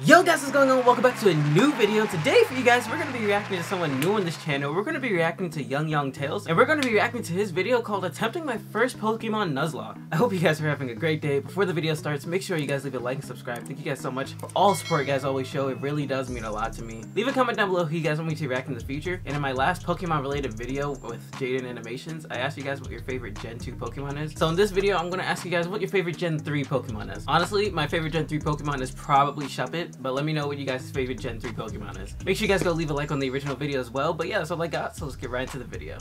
Yo guys, what's going on? Welcome back to a new video. Today for you guys, we're going to be reacting to someone new on this channel. We're going to be reacting to Young Yong Tales, and we're going to be reacting to his video called Attempting My First Pokemon Nuzlocke. I hope you guys are having a great day. Before the video starts, make sure you guys leave a like and subscribe. Thank you guys so much for all support you guys always show. It really does mean a lot to me. Leave a comment down below who you guys want me to react in the future. And in my last Pokemon related video with Jaden Animations, I asked you guys what your favorite Gen 2 Pokemon is. So in this video, I'm going to ask you guys what your favorite Gen 3 Pokemon is. Honestly, my favorite Gen 3 Pokemon is probably Shuppet, but let me know what you guys' favorite Gen 3 Pokemon is. Make sure you guys go leave a like on the original video as well. But yeah, that's all I got, so let's get right into the video.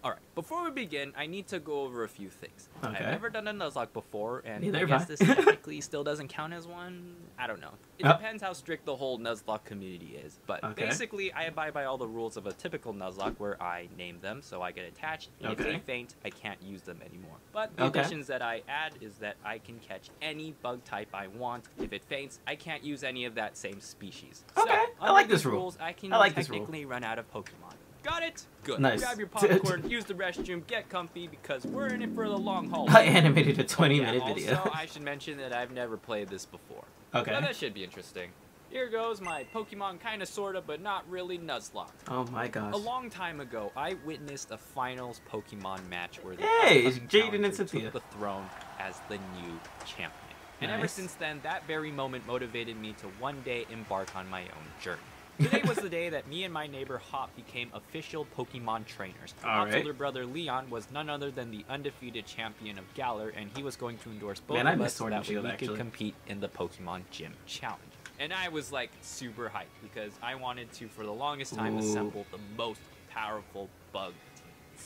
Alright, before we begin, I need to go over a few things. Okay. I've never done a Nuzlocke before, and Neither I have guess I. this technically still doesn't count as one. I don't know. It depends how strict the whole Nuzlocke community is. But basically, I abide by all the rules of a typical Nuzlocke where I name them so I get attached, and if they faint, I can't use them anymore. But the additions that I add is that I can catch any bug type I want. If it faints, I can't use any of that same species. Okay, So, I like this rule. rules, I can I like technically run out of Pokemon. Got it? Good. Nice. Grab your popcorn, use the restroom, get comfy, because we're in it for the long haul. I animated a 20-minute video. Also, I should mention that I've never played this before. Okay. So that should be interesting. Here goes my Pokemon kinda sorta, but not really Nuzlocke. Oh my gosh. A long time ago, I witnessed a finals Pokemon match where the Jaden and Cynthia took the throne as the new champion. And ever since then, that very moment motivated me to one day embark on my own journey. Today was the day that me and my neighbor Hop became official Pokemon trainers. Hop's older brother Leon was none other than the undefeated champion of Galar, and he was going to endorse both of us so that we could compete in the Pokemon Gym Challenge. And I was like super hyped because I wanted to, for the longest time, assemble the most powerful bug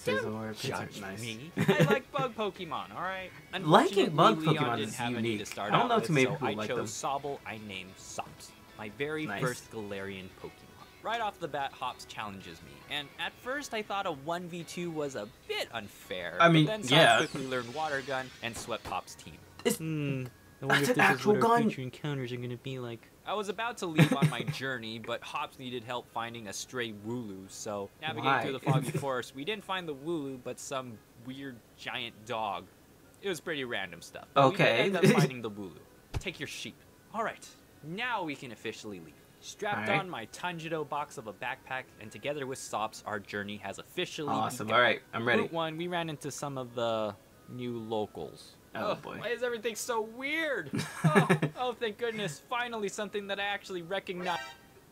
team. Don't judge me. I like bug Pokemon, alright? Liking bug Leon Pokemon didn't is have any unique. to start I don't know out too many with, people so like I them. chose Sobble. I named Sops, my very first Galarian Pokemon. Right off the bat, Hops challenges me, and at first I thought a 1v2 was a bit unfair. I mean, but then Sops quickly learned Water Gun and swept Hops' team. I wonder if this is what our future encounters are gonna be like. I was about to leave on my journey, but Hops needed help finding a stray Wooloo, so navigating through the foggy forest, we didn't find the Wooloo, but some weird giant dog. It was pretty random stuff. Okay. We ended up finding the Wooloo. Take your sheep. Alright, now we can officially leave. Strapped on my Tanjiro box of a backpack, and together with Sops, our journey has officially begun. Alright, I'm ready. Route 1, we ran into some of the new locals. Oh boy. Why is everything so weird? Oh, thank goodness. Finally something that I actually recognize.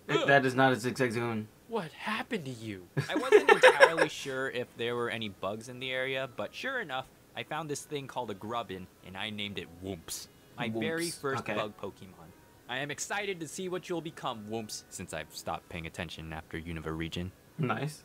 That is not a Zigzag Zone. What happened to you? I wasn't entirely sure if there were any bugs in the area, but sure enough, I found this thing called a Grubbin, and I named it Whoops. My very first bug Pokemon. I am excited to see what you'll become, Whoops, since I've stopped paying attention after Unova region. Nice.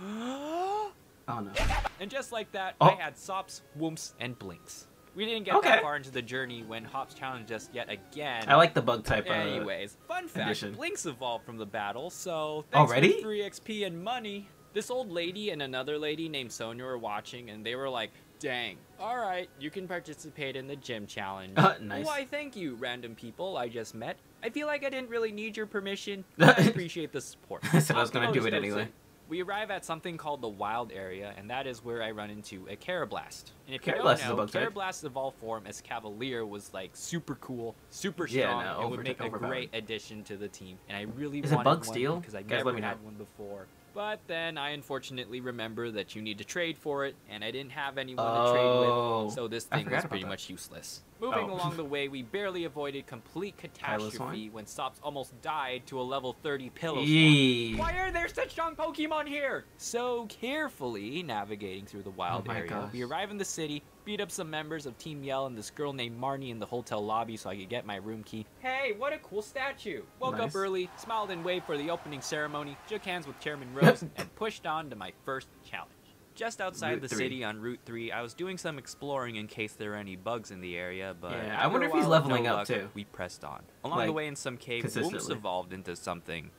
Oh no. And just like that, I had Sops, Whoops, and Blinks. We didn't get that far into the journey when Hops challenged us yet again. I like the bug type. Anyways, fun fact, Blinks evolved from the battle, so thanks already? for 3 XP and money. This old lady and another lady named Sonia were watching, and they were like, dang, alright, you can participate in the gym challenge. Nice. Why, thank you, random people I just met. I feel like I didn't really need your permission, but I appreciate the support. I said I was gonna do it anyway. We arrive at something called the Wild Area, and that is where I run into a Carablast. And if you don't know, Carablast's evolved form as Cavalier was like super cool, super strong, and would make a great addition to the team. And I really wanted one because I never had one before. But then I unfortunately remember that you need to trade for it, and I didn't have anyone to trade with, so this thing was pretty much useless. Moving along the way, we barely avoided complete catastrophe when Sops almost died to a level 30 Pillow. Why are there such strong Pokemon here? So carefully navigating through the wild area, we arrive in the city, beat up some members of Team Yell and this girl named Marnie in the hotel lobby so I could get my room key. Hey, what a cool statue! Woke up early, smiled and waved for the opening ceremony, shook hands with Chairman Rose, and pushed on to my first challenge. Just outside the city on Route 3, I was doing some exploring in case there were any bugs in the area, but I wonder if he's leveling up too. We pressed on. Along the way in some cave, Whoops evolved into something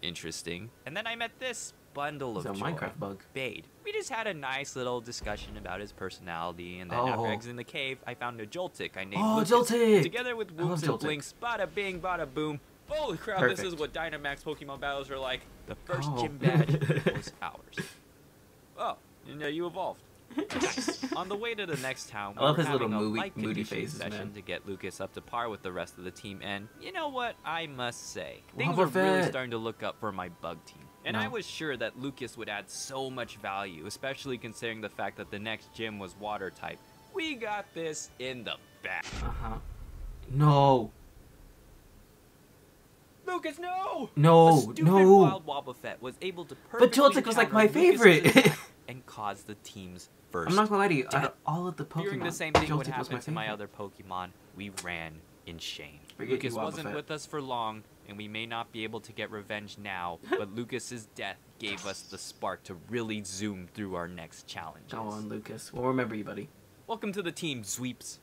interesting, and then I met this bundle of joy, Minecraft bug. Bade. We just had a nice little discussion about his personality, and then after exiting the cave, I found a Joltik I named Lucas. Joltik! Together with Whoops and Blinks, bada bing, bada boom. Holy crap, this is what Dynamax Pokemon battles are like. The first gym badge was ours. Oh, and you evolved. Nice. On the way to the next town, I love his little moody faces, session man. to get Lucas up to par with the rest of the team, and you know what? I must say, things are really starting to look up for my bug team. And I was sure that Lucas would add so much value, especially considering the fact that the next gym was water type. We got this in the bag. No. Lucas, no! No, a stupid wild Wobbuffet was able to perfectly But Joltik was like my favorite. and cause the team's first. I'm not gonna lie to you, out of all of the Pokemon, Fearing the same thing Joltik would happen to my favorite. other Pokemon, we ran in shame. Forget Lucas you, wasn't Wobbuffet. with us for long, and we may not be able to get revenge now, but Lucas's death gave us the spark to really zoom through our next challenge. Go on, Lucas. We'll remember you, buddy. Welcome to the team, Sweeps.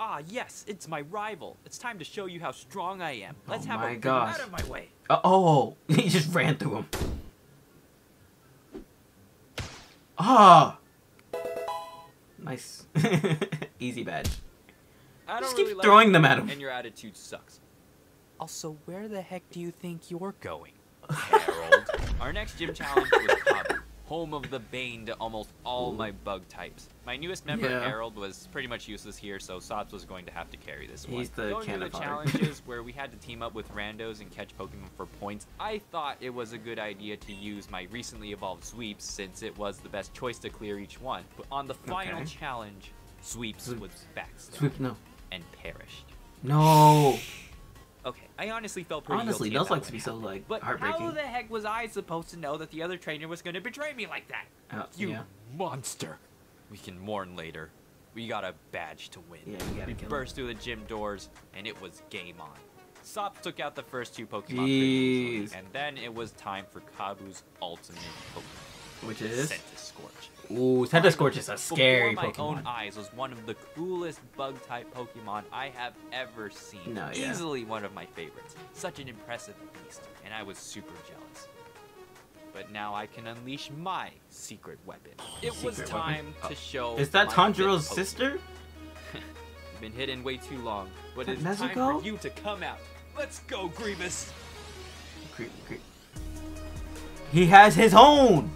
Ah, yes, it's my rival. It's time to show you how strong I am. Let's have a gosh. out of my way. Oh, he just ran through him. Ah, nice. Easy badge. I don't Just really keep like throwing them at him. And your attitude sucks. Also, where the heck do you think you're going, Harold? Our next gym challenge was Kabu, home of the bane to almost all my bug types. My newest member, Harold, was pretty much useless here, so Sops was going to have to carry this one. He's the Going through the fodder. challenges where we had to team up with randos and catch Pokemon for points, I thought it was a good idea to use my recently evolved Sweeps since it was the best choice to clear each one. But on the final challenge, Sweeps was backstabbed and perished. No. Okay, I honestly felt pretty Honestly, guilty those about like what to be so happened. like But heartbreaking. how the heck was I supposed to know that the other trainer was going to betray me like that? You monster. We can mourn later. We got a badge to win. Yeah, you gotta we kill burst through the gym doors, and it was game on. Sops took out the first two Pokemon pretty Jeez. easily, and then it was time for Kabu's ultimate Pokemon. Which is? Centiskorch. Ooh, Centiskorch is a scary Before my Pokemon. own eyes was one of the coolest bug-type Pokemon I have ever seen. No, Easily one of my favorites. Such an impressive beast, and I was super jealous. But now I can unleash my secret weapon. It was time to show. Is that my Tanjiro's Pokemon. sister? Been hidden way too long, but it's Nezuko? time for you to come out. Let's go, Grievous! He has his own!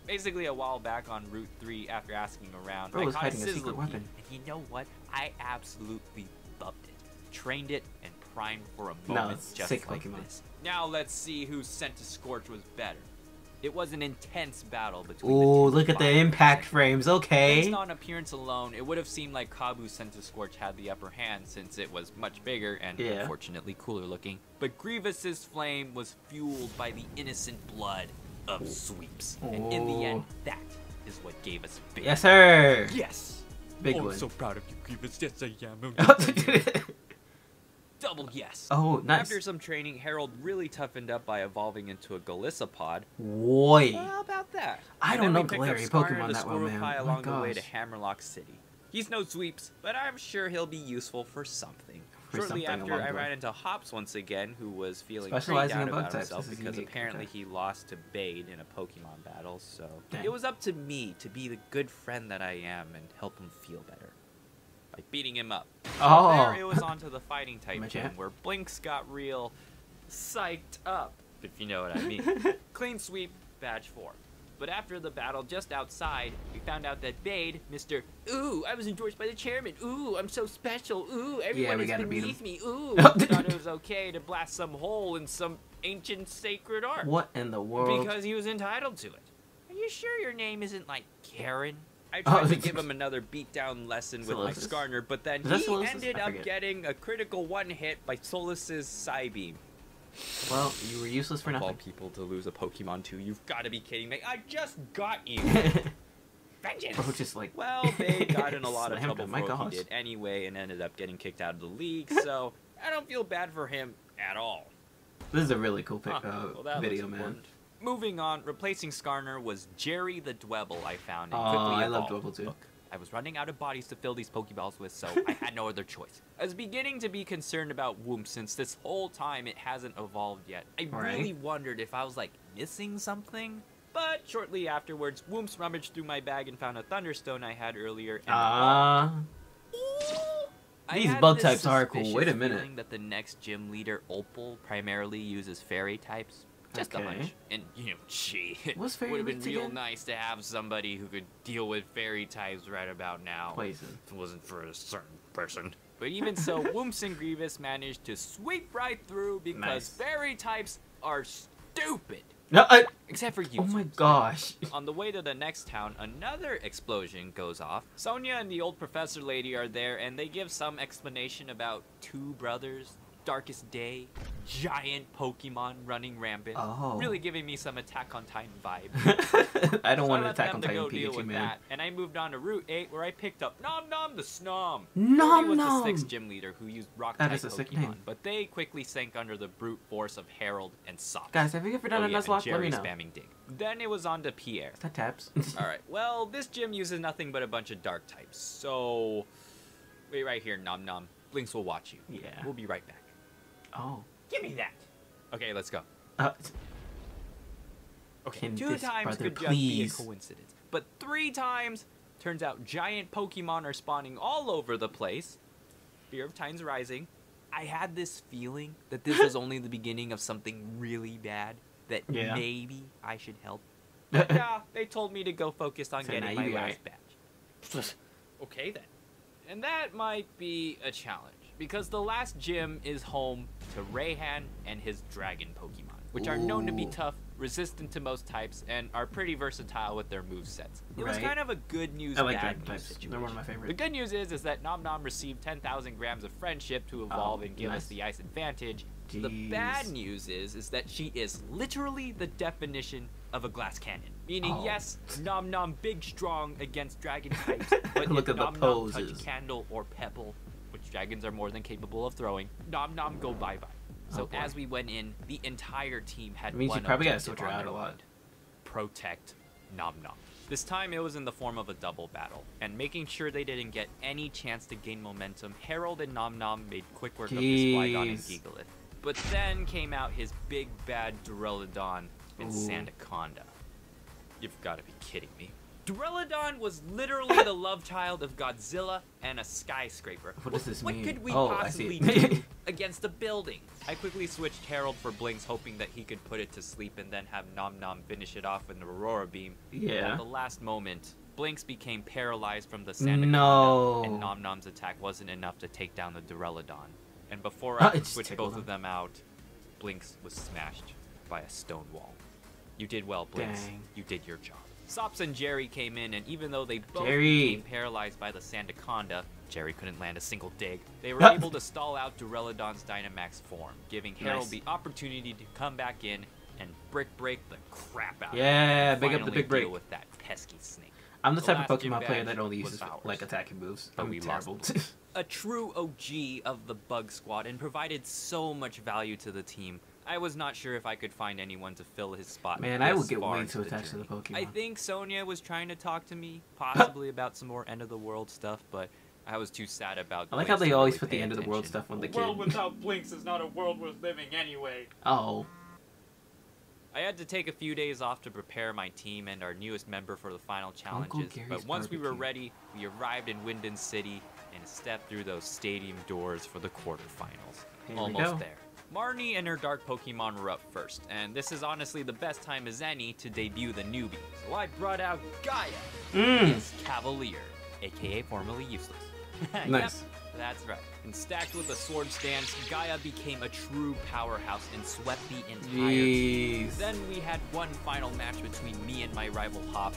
Basically, a while back on Route 3, after asking around, Bro I was caught hiding a Sizzler secret Pea, weapon. and you know what? I absolutely loved it. Trained it and primed for a No, moment it's just sick like Pokemon. this. Now let's see who Centiskorch was better. It was an intense battle between Ooh, the two look at the fighters. impact frames, okay. Based on appearance alone, it would have seemed like Kabu's Centiskorch had the upper hand since it was much bigger and unfortunately cooler looking. But Grievous's flame was fueled by the innocent blood of Sweeps. And in the end, that is what gave us victory. Yes, sir. Yes. BigLen. I'm so proud of you, Grievous. Yes, I am. Double yes. Oh, nice. After some training, Harold really toughened up by evolving into a Golisopod. Boy. Well, how about that? I don't know Galarian Pokemon that well, man. Oh Along the way to Hammerlock City. He's no Sweeps, but I'm sure he'll be useful for something. Shortly after, I ran into Hops once again, who was feeling pretty down about himself because apparently he lost to Bade in a Pokemon battle, so it was up to me to be the good friend that I am and help him feel better by beating him up. Oh. There it was on to the fighting type gym, where Blinks got real psyched up, if you know what I mean. Clean sweep, badge 4. But after the battle, just outside, we found out that Bade, Mr. Ooh, I was endorsed by the chairman. Ooh, I'm so special. Ooh, everyone is beneath me. Ooh, thought it was okay to blast some hole in some ancient sacred art. What in the world? Because he was entitled to it. Are you sure your name isn't like Karen? I tried to give him another beatdown lesson with my Skarner, but then he ended up getting a critical one-hit by Solus's Psybeam. Well, you were useless for nothing. Of all people to lose a Pokemon to, you've got to be kidding me. I just got you. Vengeance! Bro, just like... Well, they got in a lot of trouble for what he did anyway and ended up getting kicked out of the league, so I don't feel bad for him at all. This is a really cool video, man. Moving on, replacing Skarner was Jerry the Dwebble I found in I love Dwebble too. Look, I was running out of bodies to fill these Pokeballs with, so I had no other choice. I was beginning to be concerned about Whoomp since this whole time it hasn't evolved yet. I really wondered if I was, like, missing something. But shortly afterwards, Whoomp's rummaged through my bag and found a Thunderstone I had earlier. These bug types are cool. Wait a minute. That the next gym leader, Opal, primarily uses fairy types. Just a hunch. And, you know, gee, it would have been real nice to have somebody who could deal with fairy types right about now. Poison. If it wasn't for a certain person. But even so, Whoops and Grievous managed to sweep right through because fairy types are stupid. No, except for you. Oh my gosh. On the way to the next town, another explosion goes off. Sonia and the old professor lady are there, and they give some explanation about two brothers, darkest day, giant Pokemon running rampant. Oh. Really giving me some Attack on Titan vibe. I don't want an Attack on Titan Pikachu, man. That, and I moved on to Route 8, where I picked up Nom Nom the Snom. Nom was Nom! the 6th gym leader who used rock-type Pokemon, but they quickly sank under the brute force of Harold and Sock. Guys, have you ever done a Nuzlocke? Let me know. Spamming dig. Then it was on to Pierre. Is that Taps? Alright, well, this gym uses nothing but a bunch of dark types, so... Wait right here, Nom Nom. Blinks will watch you. Yeah. We'll be right back. Oh. Give me that! Okay, let's go. Okay, 2 times could just be a coincidence. But 3 times, turns out giant Pokemon are spawning all over the place. Fear of Titan's rising. I had this feeling that this was only the beginning of something really bad. That maybe I should help. But yeah, they told me to go focus on getting my last badge. Okay then. And that might be a challenge. Because the last gym is home to Raihan and his dragon Pokemon, which are known to be tough, resistant to most types, and are pretty versatile with their movesets. It was kind of a good news, bad news situation. They're one of my favorites. The good news is that Nom Nom received 10,000 grams of friendship to evolve and give us the ice advantage. Jeez. The bad news is that she is literally the definition of a glass cannon. Meaning, yes, Nom Nom big strong against dragon types, but look if at Nom the Nom poses. touch Candle or Pebble, which dragons are more than capable of throwing, Nom Nom go bye-bye. So as we went in, the entire team had one you probably gotta switch her out a lot. Protect Nom Nom. This time it was in the form of a double battle, and making sure they didn't get any chance to gain momentum, Harold and Nom Nom made quick work of his Flygon and Gigalith. But then came out his big bad Duraludon and Sandaconda. You've got to be kidding me. Duraludon was literally the love child of Godzilla and a skyscraper. What does this mean? What could we possibly do against a building? I quickly switched Harold for Blinks, hoping that he could put it to sleep and then have Nom Nom finish it off with an Aurora Beam. Yeah. At the last moment, Blinks became paralyzed from the Sandaconda, and Nom Nom's attack wasn't enough to take down the Duraludon. And before I could switch both of them out, Blinks was smashed by a stone wall. You did well, Blinks. Dang. You did your job. Sops and Jerry came in, and even though they both became paralyzed by the Sandaconda, Jerry couldn't land a single dig, they were able to stall out Duraludon's Dynamax form, giving Harold the opportunity to come back in and break the crap out of him. Yeah, big up the big break. Deal with that pesky snake. I'm the type of Pokemon player that only uses like attacking moves. But we terrible. A true OG of the Bug Squad and provided so much value to the team. I was not sure if I could find anyone to fill his spot. Man, I would get way too attached to the Pokemon. I think Sonia was trying to talk to me, possibly about some more end of the world stuff, but I was too sad about. I like how they always put the end of the world stuff on the kid. A world without Blinks is not a world worth living anyway. Oh. I had to take a few days off to prepare my team and our newest member for the final challenges, but once we were ready, we arrived in Winden City and stepped through those stadium doors for the quarterfinals. Almost there. Marnie and her dark Pokemon were up first, and this is honestly the best time as any to debut the newbie. So I brought out Gaia, his Cavalier, aka formerly useless. Nice. Yep, that's right. And stacked with a sword stance, Gaia became a true powerhouse and swept the entire team. Then we had one final match between me and my rival Hop.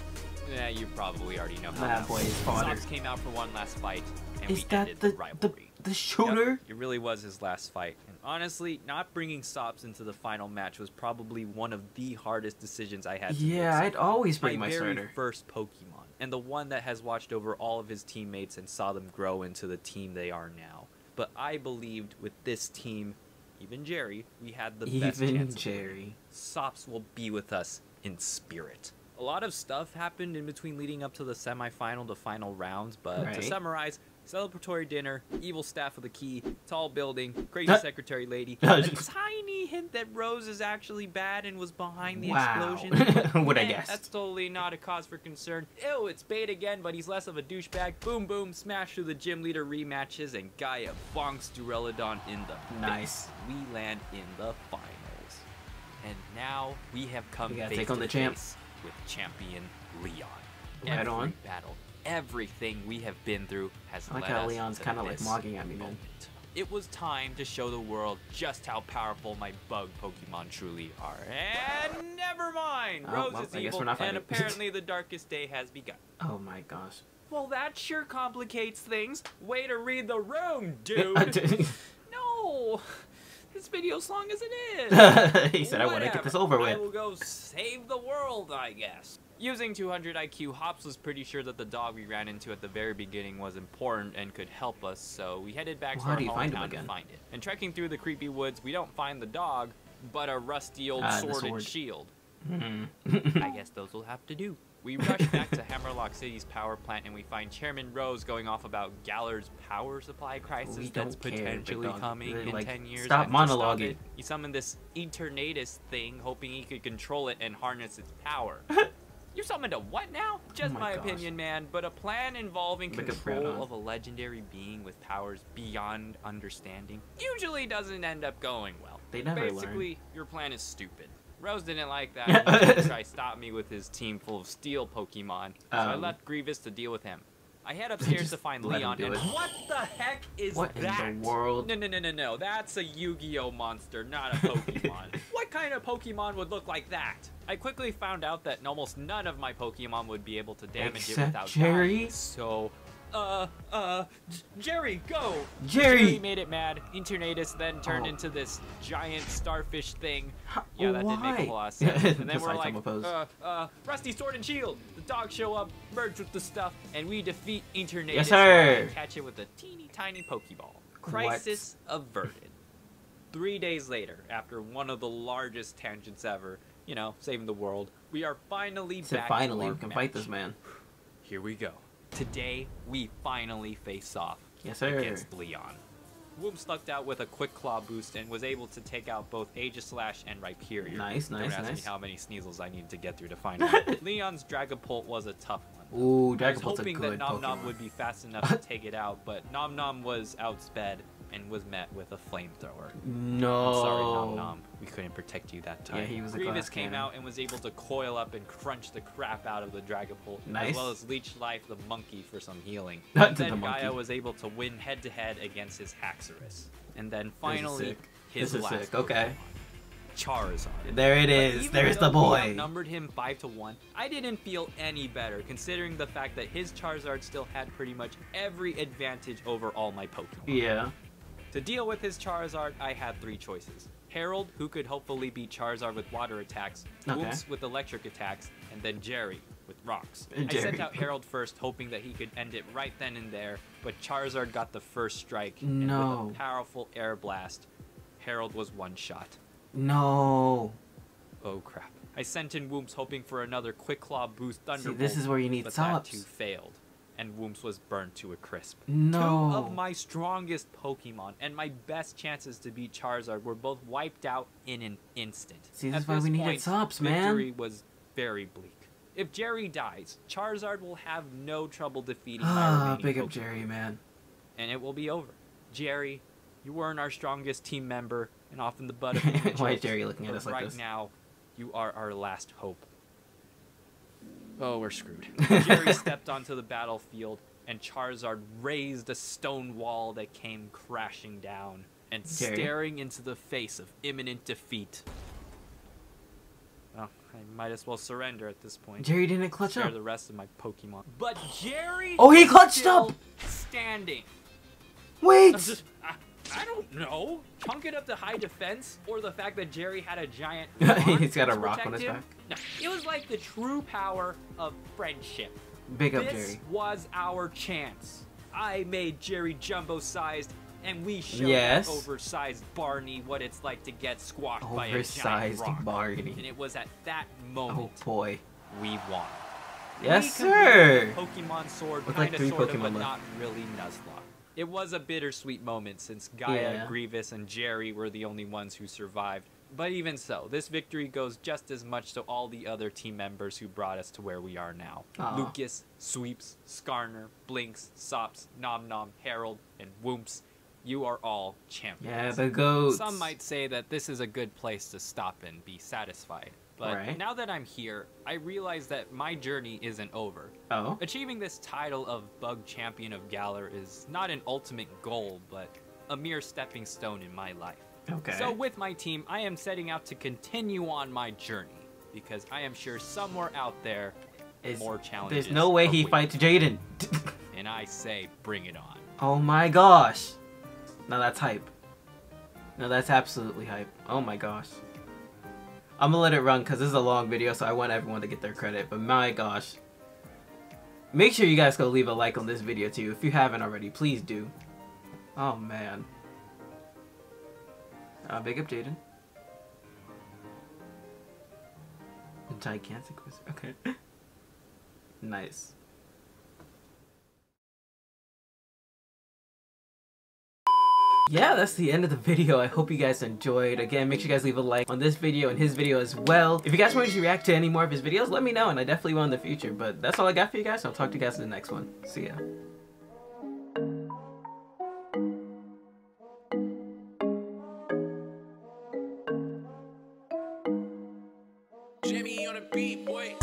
You probably already know how that went. Sops came out for one last fight, and we ended the rivalry. The shooter? Yep, it really was his last fight. And honestly, not bringing Sops into the final match was probably one of the hardest decisions I had to make. Yeah, I'd always bring my very starter. First Pokemon, and the one that has watched over all of his teammates and saw them grow into the team they are now. But I believed with this team, even Jerry, we had the best chance. Even Jerry. Sops will be with us in spirit. A lot of stuff happened in between leading up to the semifinal to final rounds, but to summarize, celebratory dinner, evil staff with a key, tall building, crazy secretary lady, a tiny hint that Rose is actually bad and was behind the explosion. What I guess. That's totally not a cause for concern. Ew, it's Bait again, but he's less of a douchebag. Boom, boom, smash through the gym leader rematches, and Gaia bonks Duraludon in the face. We land in the finals. And now we have come face to face with champion Leon. Every battle, everything we have been through has led us to this moment. Leon's kind of like mocking at me, man. It was time to show the world just how powerful my bug Pokemon truly are. And never mind! Rose is evil, and apparently the darkest day has begun. Oh my gosh. Well, that sure complicates things. Way to read the room, dude! No! This video's long as it is! He said, I want to get this over with. I will go save the world, I guess. Using 200 IQ, Hops was pretty sure that the dog we ran into at the very beginning was important and could help us, so we headed back to our hometown to find it. And trekking through the creepy woods, we don't find the dog, but a rusty old sword and shield. I guess those will have to do. We rush back to Hammerlock City's power plant and we find Chairman Rose going off about Gallard's power supply crisis that's potentially coming in 10 years. Stop monologuing. He summoned this Eternatus thing, hoping he could control it and harness its power. You summoned a what now? Just my opinion, man, but a plan involving control of a legendary being with powers beyond understanding usually doesn't end up going well. They never Basically, your plan is stupid. Rose didn't like that and he tried to stop me with his team full of steel Pokemon, so I left Grievous to deal with him. I head upstairs to find Leon, and what the heck is that? What in the world? No, that's a Yu-Gi-Oh monster, not a Pokemon. What kind of Pokemon would look like that? I quickly found out that almost none of my Pokemon would be able to damage it without dying, so... Jerry, go! Jerry made it mad. Eternatus then turned into this giant starfish thing. Yeah, that didn't make a whole lot of sense. And then we're like, Rusty Sword and Shield! The dogs show up, merge with the stuff, and we defeat Eternatus. Yes, sir! And catch it with a teeny tiny Pokeball. Crisis averted. 3 days later, after one of the largest tangents ever, you know, saving the world, we are finally back to our we can fight this man. Here we go. Today, we finally face off against Leon. Whoops lucked out with a quick claw boost and was able to take out both Aegislash and Rhyperior. Nice. Don't ask me how many Sneasels I needed to get through to find out. Leon's Dragapult was a tough one. Ooh, Dragapult's a good Pokemon. I was hoping that Nom Nom would be fast enough to take it out, but Nom Nom was outsped and was met with a flamethrower. No. I'm sorry, Nom Nom. We couldn't protect you that time. Yeah, he was Grievous came out and was able to coil up and crunch the crap out of the Dragapult, as well as Leech Life the monkey for some healing. Then Gaia was able to win head-to-head against his Haxorus. And then finally, his last Pokemon, Charizard. There it is. There's the boy. I outnumbered him 5-1. I didn't feel any better, considering the fact that his Charizard still had pretty much every advantage over all my Pokemon. Yeah. To deal with his Charizard, I had 3 choices. Harold, who could hopefully beat Charizard with water attacks, Whoops with electric attacks, and then Jerry with rocks. I sent out Harold first, hoping that he could end it right then and there, but Charizard got the first strike, and with a powerful air blast, Harold was one-shot. No. Oh crap. I sent in Whoops hoping for another Quick Claw boost Thunderbolt, this is where you need but Sops. That too failed, and Whoops was burned to a crisp. No. 2 of my strongest Pokemon and my best chances to beat Charizard were both wiped out in an instant. See, that's why we needed Sops, man. Victory was very bleak. If Jerry dies, Charizard will have no trouble defeating my remaining big Pokemon. up Jerry, man. And it will be over. Jerry, you weren't our strongest team member and often the butt of the Why is Jerry looking at us like this? Right now, you are our last hope. Oh, we're screwed. Jerry stepped onto the battlefield, and Charizard raised a stone wall that came crashing down and staring into the face of imminent defeat. Well, I might as well surrender at this point. Jerry didn't clutch up. The rest of my Pokemon. But Jerry he clutched up! Standing. Wait! I don't know. Chunk it up to high defense, or the fact that Jerry had a giant He's got a rock on his back. No, it was like the true power of friendship. Big up, Jerry. This was our chance. I made Jerry jumbo-sized, and we showed that oversized Barney what it's like to get squashed by a giant rock. Barney. And it was at that moment we won. Yes, sir. Pokemon Sword, kind of, sort of, but not really Nuzlocke. It was a bittersweet moment since Gaia, Grievous, and Jerry were the only ones who survived. But even so, this victory goes just as much to all the other team members who brought us to where we are now. Lucas, Sweeps, Skarner, Blinks, Sops, Nom Nom, Harold, and Whoops. You are all champions. Yeah, the GOATs. Some might say that this is a good place to stop and be satisfied. But now that I'm here, I realize that my journey isn't over. Oh? Achieving this title of Bug Champion of Galar is not an ultimate goal, but a mere stepping stone in my life. Okay. So with my team, I am setting out to continue on my journey, because I am sure somewhere out there, more challenges. There's no way he fights Jaden. And I say, bring it on. Oh my gosh. No, that's hype. No, that's absolutely hype. Oh my gosh. I'm gonna let it run because this is a long video, so I want everyone to get their credit. But my gosh. Make sure you guys go leave a like on this video too. If you haven't already, please do. Oh man. Big up Jaden. Gigantic wizard. Okay. Nice. Yeah, that's the end of the video. I hope you guys enjoyed. Again, make sure you guys leave a like on this video and his video as well. If you guys want me to react to any more of his videos, let me know, and I definitely will in the future. But that's all I got for you guys. I'll talk to you guys in the next one. See ya. Jimmy on a beat, boy.